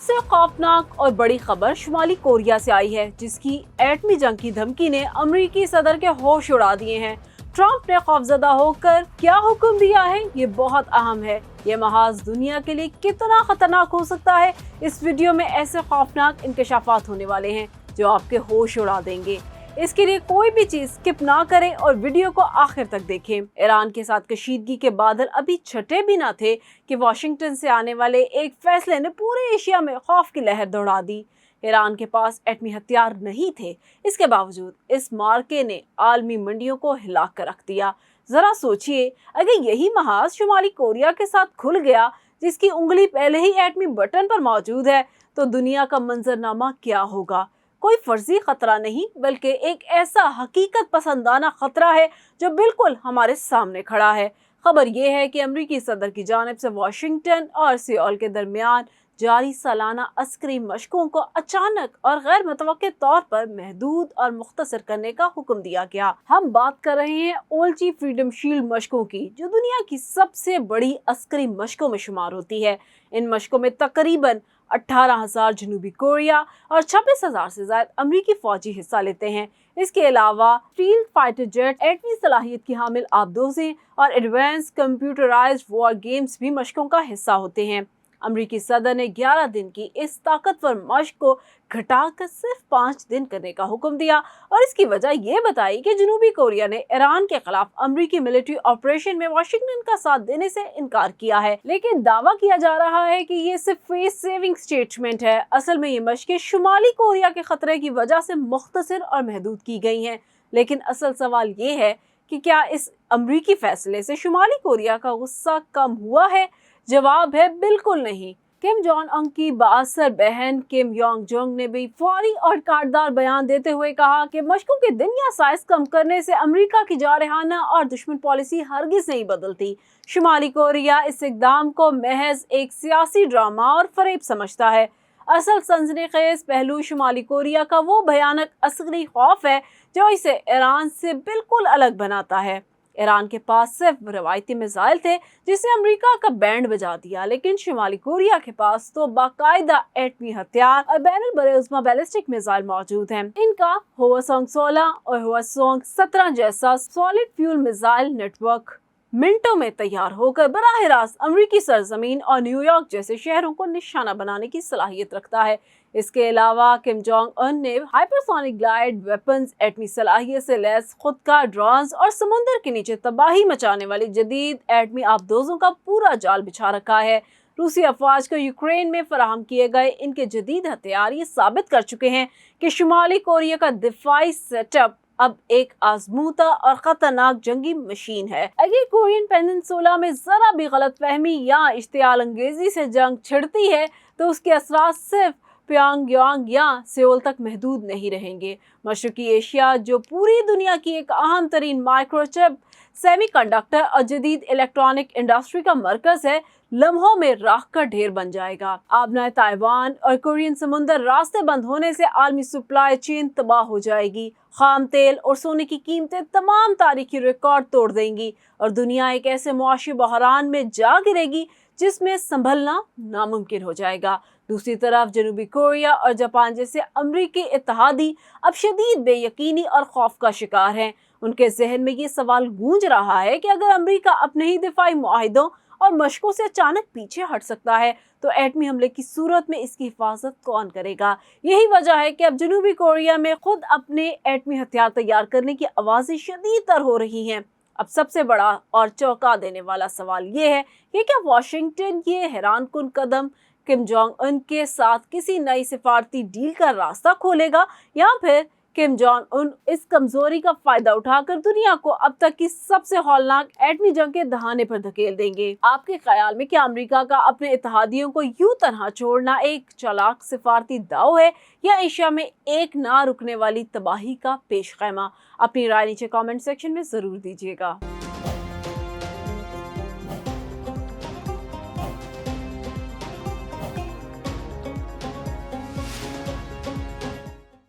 सबसे खौफनाक और बड़ी खबर शुमाली कोरिया से आई है, जिसकी एटमी जंग की धमकी ने अमेरिकी सदर के होश उड़ा दिए हैं। ट्रंप ने खौफजदा होकर क्या हुक्म दिया है, ये बहुत अहम है। ये महाज दुनिया के लिए कितना खतरनाक हो सकता है, इस वीडियो में ऐसे खौफनाक इंकशाफात होने वाले हैं जो आपके होश उड़ा देंगे। इसके लिए कोई भी चीज स्किप ना करें और वीडियो को आखिर तक देखें। ईरान के साथ कशीदगी के बादल अभी छटे भी ना थे कि वाशिंगटन से आने वाले एक फैसले ने पूरे एशिया में खौफ की लहर दौड़ा दी। ईरान के पास एटमी हथियार नहीं थे, इसके बावजूद इस मार्के ने आलमी मंडियों को हिला कर रख दिया। जरा सोचिए, अगर यही महाज शुमाली कोरिया के साथ खुल गया, जिसकी उंगली पहले ही एटमी बटन पर मौजूद है, तो दुनिया का मंजरनामा क्या होगा। कोई फर्जी खतरा नहीं, बल्कि एक ऐसा हकीकत पसंदाना खतरा है जो बिल्कुल हमारे सामने खड़ा है। खबर यह है कि अमेरिकी सदर की जानिब से वाशिंगटन और सियोल के दरमियान जारी सालाना अस्करी मशकों को अचानक और गैर मुतवक्के तौर पर महदूद और मुख्तसर करने का हुक्म दिया गया। हम बात कर रहे हैं ओल्ची फ्रीडम शील्ड मशकों की, जो दुनिया की सबसे बड़ी अस्करी मशकों में शुमार होती है। इन मशकों में तकरीबन 18,000 जनूबी कोरिया और 26,000 से ज्यादा अमरीकी फौजी हिस्सा लेते हैं। इसके अलावा फील्ड फाइटर जेट, एटमी सलाहियत की हामिल आबदोजें और एडवांस कंप्यूटराइज्ड वॉर गेम्स भी मशकों का हिस्सा होते हैं। अमरीकी सदर ने 11 दिन की इस ताकतवर मशक को घटाकर सिर्फ 5 दिन करने का हुक्म दिया और इसकी वजह ये बताई कि जनूबी कोरिया ने ईरान के खिलाफ अमरीकी मिलिट्री ऑपरेशन में वाशिंगटन का साथ देने से इनकार किया है। लेकिन दावा किया जा रहा है कि ये सिर्फ फेस सेविंग स्टेटमेंट है। असल में ये मशकें शुमाली कोरिया के खतरे की वजह से मुख्तसर और महदूद की गई हैं। लेकिन असल सवाल ये है कि क्या इस अमरीकी फैसले से शुमाली कोरिया का गुस्सा कम हुआ है? जवाब है बिल्कुल नहीं। किम जोंग उन की बाअसर बहन किम योंग जोंग ने भी फौरी और काटदार बयान देते हुए कहा कि मशकों के दिन या साइज कम करने से अमेरिका की जारहाना और दुश्मन पॉलिसी हरगिज नहीं बदलती। शुमाली कोरिया इस इक़दाम को महज एक सियासी ड्रामा और फरेब समझता है। असल सनसनीखेज पहलू शुमाली कोरिया का वो भयानक अस्करी खौफ है जो इसे ईरान से बिल्कुल अलग बनाता है। ईरान के पास सिर्फ रवायती मिसाइल थे जिसे अमेरिका का बैंड बजा दिया, लेकिन शुमाली कोरिया के पास तो बाकायदा एटमी हथियार और बैनुल-बर्र-ए-उज़्मा बैलिस्टिक मिसाइल मौजूद हैं। इनका हवासोंग 16 और हवासोंग 17 जैसा सॉलिड फ्यूल मिसाइल नेटवर्क मिनटों में तैयार होकर बराह रास्त अमरीकी सरजमीन और न्यूयॉर्क जैसे शहरों को निशाना बनाने की सलाहियत रखता है। इसके अलावा किम जोंग उन ने हाइपरसोनिक ग्लाइड वेपन्स, एटमी सलाहियत से लैस खुदकार ड्रोन्स और समुद्र के नीचे तबाही मचाने वाली जदीद एटमी आबदोजों का पूरा जाल बिछा रखा है। रूसी अफवाज को यूक्रेन में फराहम किए गए इनके जदीद हथियार ये साबित कर चुके हैं कि शुमाली कोरिया का दिफाई सेटअप अब एक आजमूदा और खतरनाक जंगी मशीन है। अगर कोरियन पेनिनसुला में जरा भी गलतफहमी या इश्तियाल अंगेजी से जंग छिड़ती है, तो उसके असरात सिर्फ प्योंगयांग या सियोल तक महदूद नहीं रहेंगे। मशरकी एशिया, जो पूरी दुनिया की एक अहम तरीन माइक्रोचिप, सेमीकंडक्टर और जदीद इलेक्ट्रॉनिक इंडस्ट्री का मरकज है, लम्हों में राख का ढेर बन जाएगा। आबनाए ताइवान और कोरियन समुंदर रास्ते बंद होने से आलमी सप्लाई चेन तबाह हो जाएगी। खाम तेल और सोने की कीमतें तमाम तारीखी रिकॉर्ड तोड़ देंगी और दुनिया एक ऐसे मुआशी बहरान में जा गिरेगी जिसमें संभलना नामुमकिन हो जाएगा। दूसरी तरफ जनूबी कोरिया और जापान जैसे अमरीकी इत्तेहादी अब शदीद बेयकीनी और खौफ का शिकार हैं। उनके जहन में ये सवाल गूंज रहा है कि अगर अमेरिका अपने ही दिफाई मुआहिदों और मशकों से अचानक पीछे हट सकता है, तो एटमी हमले की सूरत में इसकी हिफाजत कौन करेगा। यही वजह है कि अब जनूबी कोरिया में खुद अपने एटमी हथियार तैयार करने की आवाज़ें शदीद तर हो रही हैं। अब सबसे बड़ा और चौंका देने वाला सवाल ये है कि क्या वाशिंगटन ये हैरानकुन कदम किम जोंग उन के साथ किसी नई सिफारती डील का रास्ता खोलेगा, या फिर किम जोंग उन इस कमजोरी का फायदा उठाकर दुनिया को अब तक की सबसे हौलनाक एटमी जंग के दहाने पर धकेल देंगे। आपके ख्याल में क्या अमेरिका का अपने इत्तेहादियों को यूं तरह छोड़ना एक चालाक सिफारती दाव है, या एशिया में एक ना रुकने वाली तबाही का पेश खैमा? अपनी राय नीचे कमेंट सेक्शन में जरूर दीजिएगा।